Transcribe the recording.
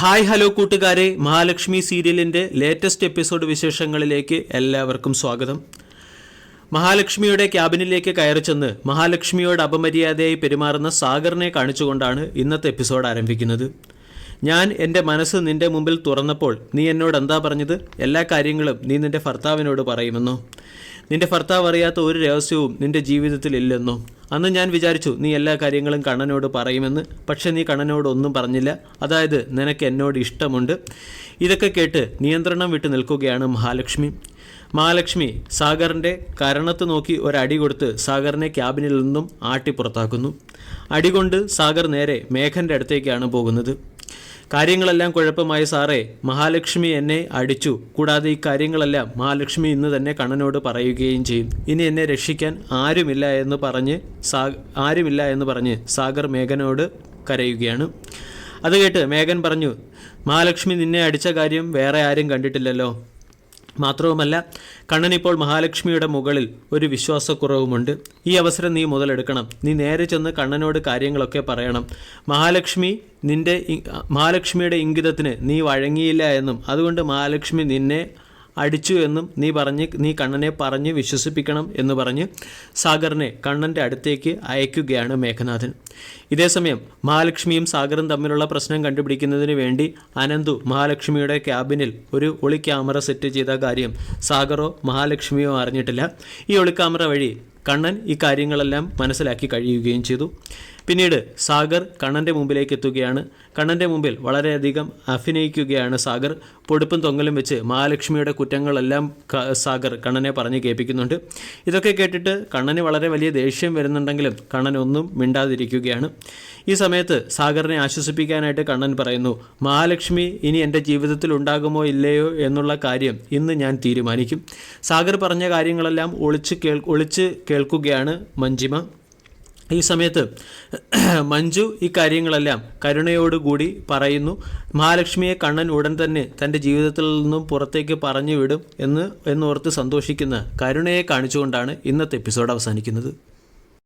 Hi hello കൂട്ടുകാരെ, മഹാലക്ഷ്മി സീരിയലിൻ്റെ latest episode വിശേഷങ്ങളിലേക്ക് എല്ലാവർക്കും സ്വാഗതം. മഹാലക്ഷ്മിയുടെ ക്യാബിനിലേക്ക് കയറി ചെന്ന് മഹാലക്ഷ്മിയോട് അപമര്യാദയായി പെരുമാറുന്ന സാഗറിനെ കാണിച്ചുകൊണ്ടാണ് ഇന്നത്തെ എപ്പിസോഡ് ആരംഭിക്കുന്നത്. ഞാൻ എൻ്റെ മനസ്സ് നിൻ്റെ മുമ്പിൽ തുറന്നപ്പോൾ നീ എന്നോട് എന്താ പറഞ്ഞത്? എല്ലാ കാര്യങ്ങളും നീ നിൻ്റെ ഭർത്താവിനോട് പറയുമെന്നോ? നിൻ്റെ ഭർത്താവ് അറിയാത്ത ഒരു രഹസ്യവും നിൻ്റെ ജീവിതത്തിൽ ഇല്ലെന്നോ? അന്ന് ഞാൻ വിചാരിച്ചു നീ എല്ലാ കാര്യങ്ങളും കണ്ണനോട് പറയുമെന്ന്. പക്ഷേ നീ കണ്ണനോട് ഒന്നും പറഞ്ഞില്ല. അതായത് നിനക്ക് എന്നോട് ഇഷ്ടമുണ്ട്. ഇതൊക്കെ കേട്ട് നിയന്ത്രണം വിട്ട് നിൽക്കുകയാണ് മഹാലക്ഷ്മി സാഗറിൻ്റെ കരണത്ത് നോക്കി ഒരടി കൊടുത്ത് സാഗറിനെ ക്യാബിനിൽ നിന്നും ആട്ടിപ്പുറത്താക്കുന്നു. അടികൊണ്ട് സാഗർ നേരെ മേഘൻ്റെ അടുത്തേക്കാണ് പോകുന്നത്. കാര്യങ്ങളെല്ലാം കുഴപ്പമായി സാറേ, മഹാലക്ഷ്മി എന്നെ അടിച്ചു. കൂടാതെ ഈ കാര്യങ്ങളെല്ലാം മഹാലക്ഷ്മി ഇന്ന് തന്നെ കണ്ണനോട് പറയുകയും ചെയ്യും. ഇനി എന്നെ രക്ഷിക്കാൻ ആരുമില്ല എന്ന് പറഞ്ഞ് സാഗർ മേഘനോട് കരയുകയാണ്. അത് കേട്ട് മേഘൻ പറഞ്ഞു, മഹാലക്ഷ്മി നിന്നെ അടിച്ച കാര്യം വേറെ ആരും കണ്ടിട്ടില്ലല്ലോ. മാത്രവുമല്ല, കണ്ണനിപ്പോൾ മഹാലക്ഷ്മിയുടെ മുകളിൽ ഒരു വിശ്വാസക്കുറവുമുണ്ട്. ഈ അവസരം നീ മുതലെടുക്കണം. നീ നേരെ ചെന്ന് കണ്ണനോട് കാര്യങ്ങളൊക്കെ പറയണം. മഹാലക്ഷ്മിയുടെ ഇംഗിതത്തിന് നീ വഴങ്ങിയില്ല എന്നും അതുകൊണ്ട് മഹാലക്ഷ്മി നിന്നെ അടിച്ചു എന്നും നീ കണ്ണനെ പറഞ്ഞ് വിശ്വസിപ്പിക്കണം എന്ന് പറഞ്ഞ് സാഗറിനെ കണ്ണൻ്റെ അടുത്തേക്ക് അയക്കുകയാണ് മേഘനാഥൻ. ഇതേസമയം മഹാലക്ഷ്മിയും സാഗറും തമ്മിലുള്ള പ്രശ്നം കണ്ടുപിടിക്കുന്നതിന് വേണ്ടി അനന്തു മഹാലക്ഷ്മിയുടെ ക്യാബിനിൽ ഒരു ഒളി ക്യാമറ സെറ്റ് ചെയ്ത കാര്യം സാഗറോ മഹാലക്ഷ്മിയോ അറിഞ്ഞിട്ടില്ല. ഈ ഒളിക്യാമറ വഴി കണ്ണൻ ഈ കാര്യങ്ങളെല്ലാം മനസ്സിലാക്കി കഴിയുകയും ചെയ്തു. പിന്നീട് സാഗർ കണ്ണൻ്റെ മുമ്പിലേക്ക് എത്തുകയാണ്. കണ്ണൻ്റെ മുമ്പിൽ വളരെയധികം അഭിനയിക്കുകയാണ് സാഗർ. പൊടുപ്പും തൊങ്ങലും വെച്ച് മഹാലക്ഷ്മിയുടെ കുറ്റങ്ങളെല്ലാം സാഗർ കണ്ണനെ പറഞ്ഞ് കേൾപ്പിക്കുന്നുണ്ട്. ഇതൊക്കെ കേട്ടിട്ട് കണ്ണന് വളരെ വലിയ ദേഷ്യം വരുന്നുണ്ടെങ്കിലും കണ്ണൻ ഒന്നും മിണ്ടാതിരിക്കുകയാണ്. ഈ സമയത്ത് സാഗറിനെ ആശ്വസിപ്പിക്കാനായിട്ട് കണ്ണൻ പറയുന്നു, മഹാലക്ഷ്മി ഇനി എൻ്റെ ജീവിതത്തിൽ ഉണ്ടാകുമോ ഇല്ലയോ എന്നുള്ള കാര്യം ഇന്ന് ഞാൻ തീരുമാനിക്കും. സാഗർ പറഞ്ഞ കാര്യങ്ങളെല്ലാം ഒളിച്ച് കേൾക്കുകയാണ് മഞ്ജിമ. ഈ സമയത്ത് മഞ്ജു ഈ കാര്യങ്ങളെല്ലാം കരുണയോടുകൂടി പറയുന്നു. മഹാലക്ഷ്മിയെ കണ്ണൻ ഉടൻ തന്നെ തൻ്റെ ജീവിതത്തിൽ നിന്നും പുറത്തേക്ക് പറഞ്ഞു വിടും എന്നോർത്ത് സന്തോഷിക്കുന്ന കരുണയെ കാണിച്ചുകൊണ്ടാണ് ഇന്നത്തെ എപ്പിസോഡ് അവസാനിക്കുന്നത്.